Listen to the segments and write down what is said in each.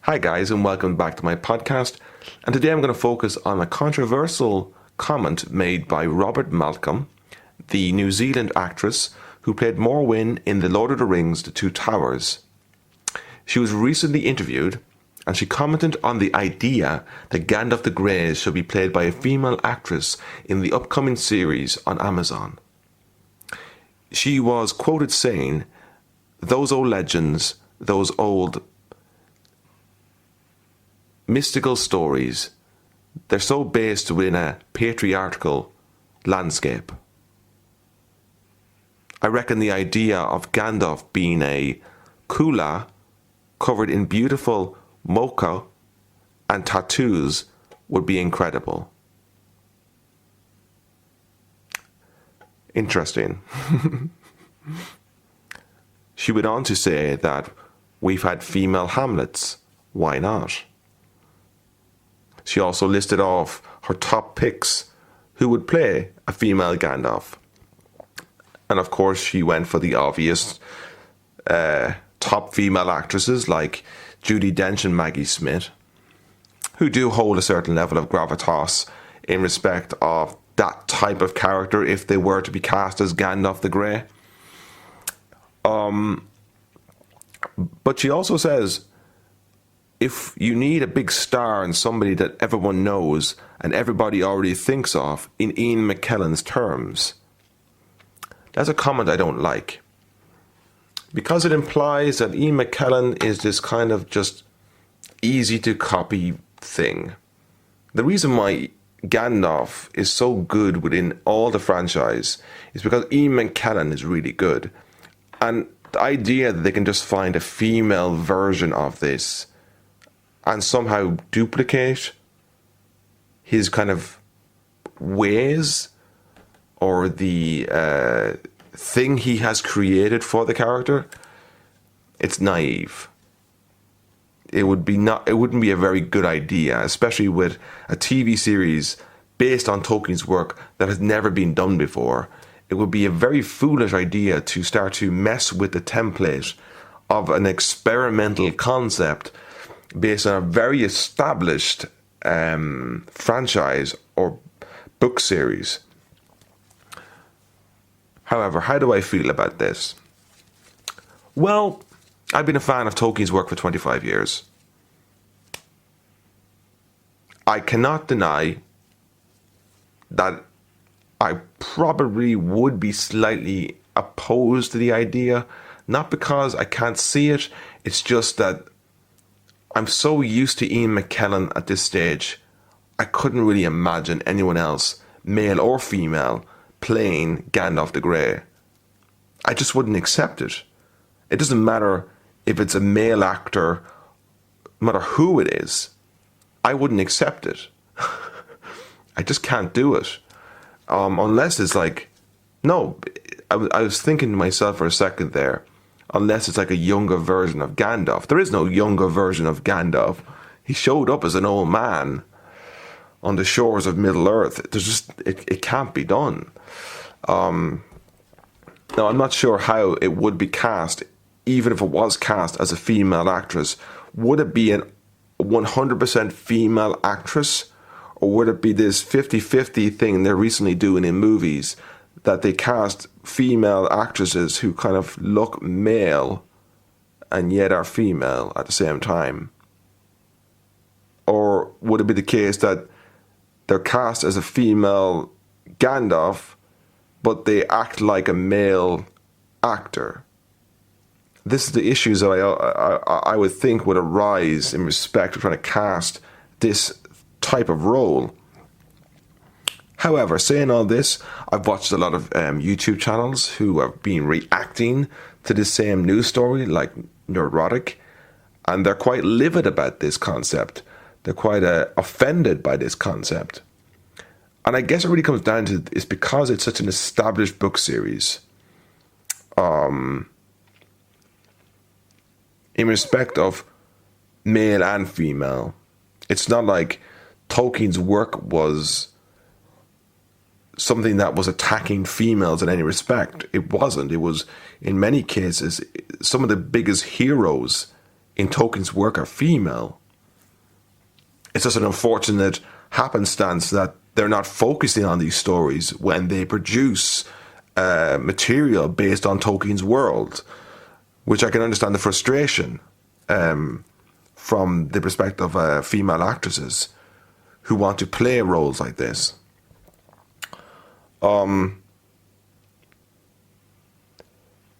Hi guys, and welcome back to my podcast. And today I'm going to focus on a controversial comment made by Robert Malcolm, the New Zealand actress who played Morwen in The Lord of the Rings: The Two Towers. She was recently interviewed and she commented on the idea that Gandalf the Grey should be played by a female actress in the upcoming series on Amazon. She was quoted saying, "Those old legends, those old mystical stories, they're so based within a patriarchal landscape. I reckon the idea of Gandalf being a kula covered in beautiful mocha and tattoos would be incredible." Interesting. She went on to say that we've had female Hamlets. Why not? She also listed off her top picks who would play a female Gandalf. And of course, she went for the obvious top female actresses like Judi Dench and Maggie Smith, who do hold a certain level of gravitas in respect of that type of character if they were to be cast as Gandalf the Grey. But she also says, if you need a big star and somebody that everyone knows and everybody already thinks of in Ian McKellen's terms, that's a comment I don't like. Because it implies that Ian McKellen is this kind of just easy to copy thing. The reason why Gandalf is so good within all the franchise is because Ian McKellen is really good. And the idea that they can just find a female version of this and somehow duplicate his kind of ways or the thing he has created for the character, it's naive. It wouldn't be a very good idea, especially with a TV series based on Tolkien's work that has never been done before. It would be a very foolish idea to start to mess with the template of an experimental concept based on a very established franchise or book series. However, how do I feel about this? Well, I've been a fan of Tolkien's work for 25 years. I cannot deny that I probably would be slightly opposed to the idea, not because I can't see it, it's just that I'm so used to Ian McKellen at this stage, I couldn't really imagine anyone else, male or female, playing Gandalf the Grey. I just wouldn't accept it. It doesn't matter if it's a male actor, no matter who it is, I wouldn't accept it. I just can't do it. Unless it's like, no, I was thinking to myself for a second there, unless it's like a younger version of Gandalf. There is no younger version of Gandalf. He showed up as an old man on the shores of Middle-earth. It can't be done. Now, I'm not sure how it would be cast, even if it was cast as a female actress. Would it be an 100% female actress? Or would it be this 50-50 thing they're recently doing in movies, that they cast female actresses who kind of look male and yet are female at the same time? Or would it be the case that they're cast as a female Gandalf, but they act like a male actor? This is the issues that I would think would arise in respect of trying to cast this type of role. However, saying all this, I've watched a lot of YouTube channels who have been reacting to the same news story, like Neurotic, and they're quite livid about this concept. They're quite offended by this concept. And I guess it really comes down to it's because it's such an established book series. In respect of male and female, it's not like Tolkien's work was something that was attacking females in any respect. It wasn't. It was, in many cases, some of the biggest heroes in Tolkien's work are female. It's just an unfortunate happenstance that they're not focusing on these stories when they produce material based on Tolkien's world, which I can understand the frustration from the perspective of female actresses who want to play roles like this.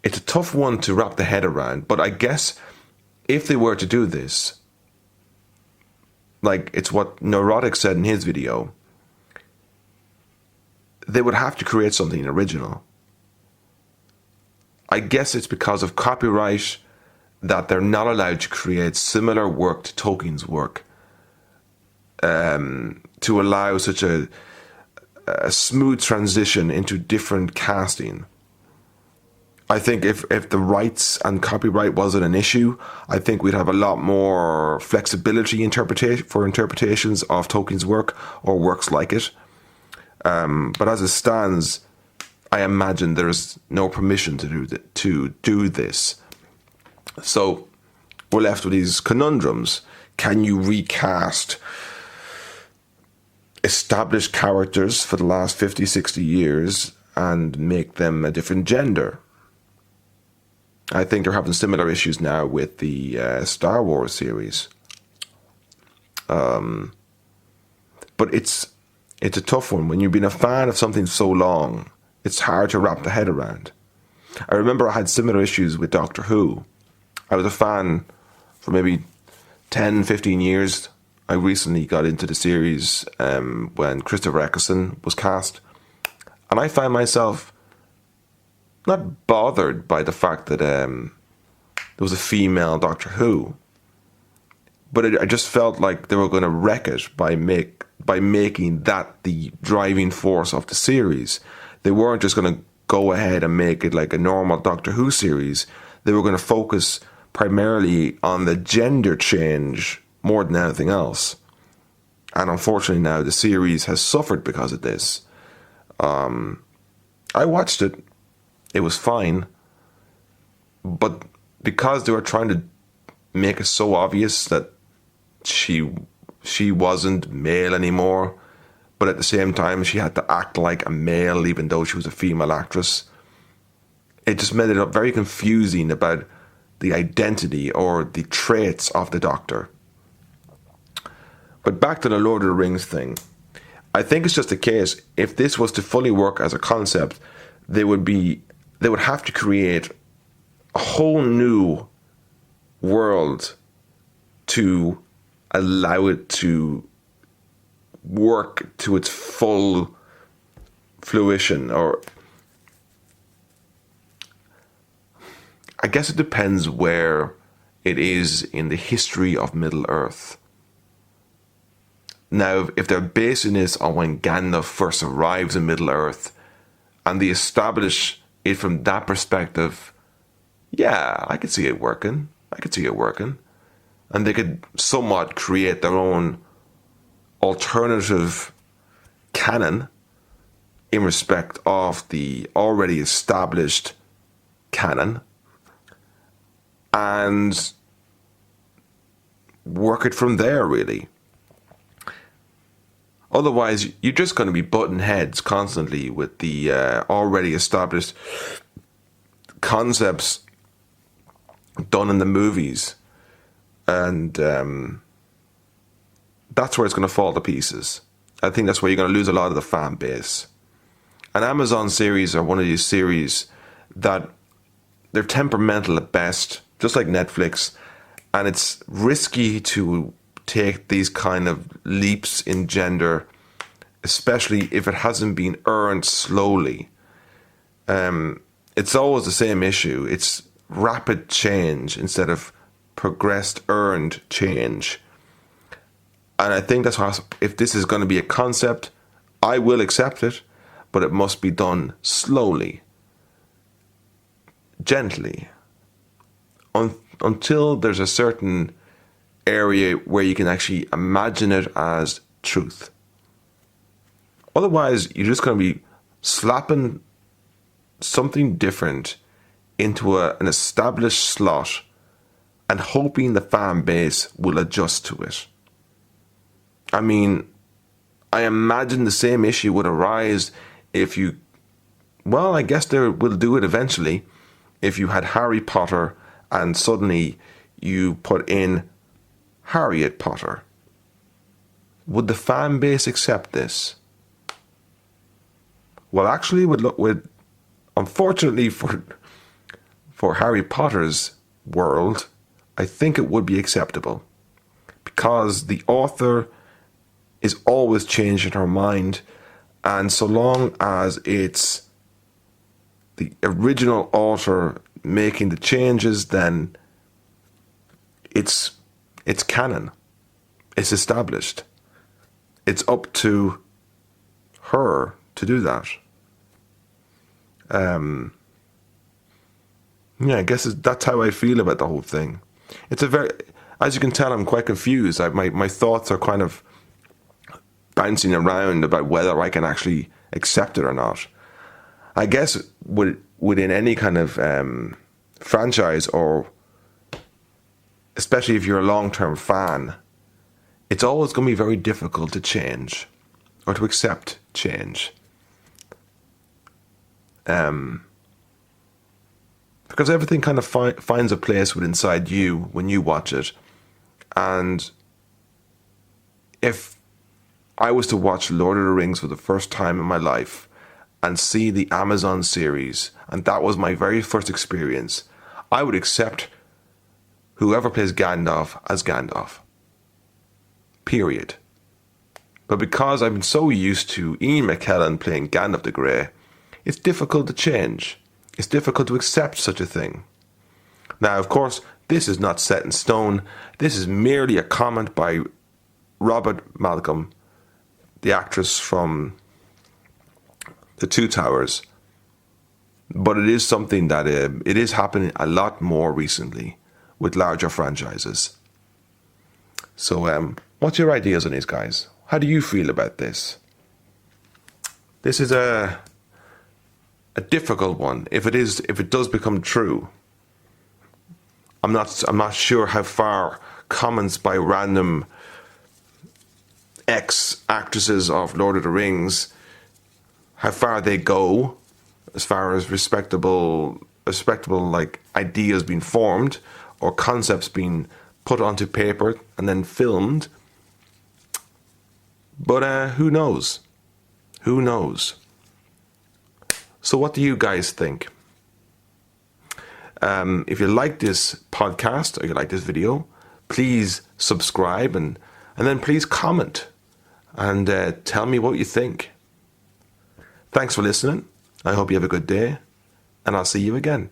It's a tough one to wrap the head around, but I guess if they were to do this, like it's what Neurotic said in his video, they would have to create something original. I guess it's because of copyright that they're not allowed to create similar work to Tolkien's work, to allow such a smooth transition into different casting. I think if the rights and copyright wasn't an issue, I think we'd have a lot more flexibility for interpretations of Tolkien's work or works like it. But as it stands, I imagine there's no permission to do this. So we're left with these conundrums. Can you recast established characters for the last 50, 60 years and make them a different gender? I think they're having similar issues now with the Star Wars series. But it's a tough one. When you've been a fan of something so long, it's hard to wrap the head around. I remember I had similar issues with Doctor Who. I was a fan for maybe 10, 15 years. I recently got into the series when Christopher Eccleston was cast. And I found myself not bothered by the fact that there was a female Doctor Who. But I just felt like they were going to wreck it by making that the driving force of the series. They weren't just going to go ahead and make it like a normal Doctor Who series. They were going to focus primarily on the gender change more than anything else. And unfortunately now the series has suffered because of this. I watched it. It was fine. But because they were trying to make it so obvious that she wasn't male anymore, but at the same time she had to act like a male even though she was a female actress, it just made it very confusing about the identity or the traits of the Doctor. But back to the Lord of the Rings thing. I think it's just a case, if this was to fully work as a concept, they would have to create a whole new world to allow it to work to its full fruition. Or I guess it depends where it is in the history of Middle-earth. Now, if they're basing this on when Gandalf first arrives in Middle-earth and they establish it from that perspective, yeah, I could see it working. And they could somewhat create their own alternative canon in respect of the already established canon and work it from there, really. Otherwise, you're just going to be butting heads constantly with the already established concepts done in the movies. And that's where it's going to fall to pieces. I think that's where you're going to lose a lot of the fan base. And Amazon series are one of these series that they're temperamental at best, just like Netflix. And it's risky to take these kind of leaps in gender, especially if it hasn't been earned slowly. It's always the same issue. It's rapid change instead of progressed, earned change. And I think that's why, if this is going to be a concept, I will accept it, but it must be done slowly, gently, until there's a certain area where you can actually imagine it as truth. Otherwise, you're just going to be slapping something different into an established slot and hoping the fan base will adjust to it. I mean, I imagine the same issue would arise if you, well, I guess they will do it eventually, if you had Harry Potter and suddenly you put in Harriet Potter. Would the fan base accept this? Well, actually, unfortunately for Harry Potter's world, I think it would be acceptable, because the author is always changing her mind, and so long as it's the original author making the changes, then it's canon. It's established. It's up to her to do that. Yeah, I guess that's how I feel about the whole thing. As you can tell, I'm quite confused. My thoughts are kind of bouncing around about whether I can actually accept it or not. I guess within any kind of franchise, or especially if you're a long-term fan, it's always going to be very difficult to change or to accept change. Because everything kind of finds a place inside you when you watch it. And if I was to watch Lord of the Rings for the first time in my life and see the Amazon series, and that was my very first experience, I would accept whoever plays Gandalf as Gandalf. Period. But because I've been so used to Ian McKellen playing Gandalf the Grey, it's difficult to change. It's difficult to accept such a thing. Now, of course, this is not set in stone. This is merely a comment by Robert Malcolm, the actress from The Two Towers. But it is something that it is happening a lot more recently with larger franchises. So, what's your ideas on these, guys? How do you feel about this? This is a difficult one. If it does become true, I'm not sure how far comments by random ex-actresses of Lord of the Rings, how far they go, as far as respectable like ideas being formed or concepts being put onto paper and then filmed. But who knows? Who knows? So what do you guys think? If you like this podcast or you like this video, please subscribe and then please comment and tell me what you think. Thanks for listening. I hope you have a good day, and I'll see you again.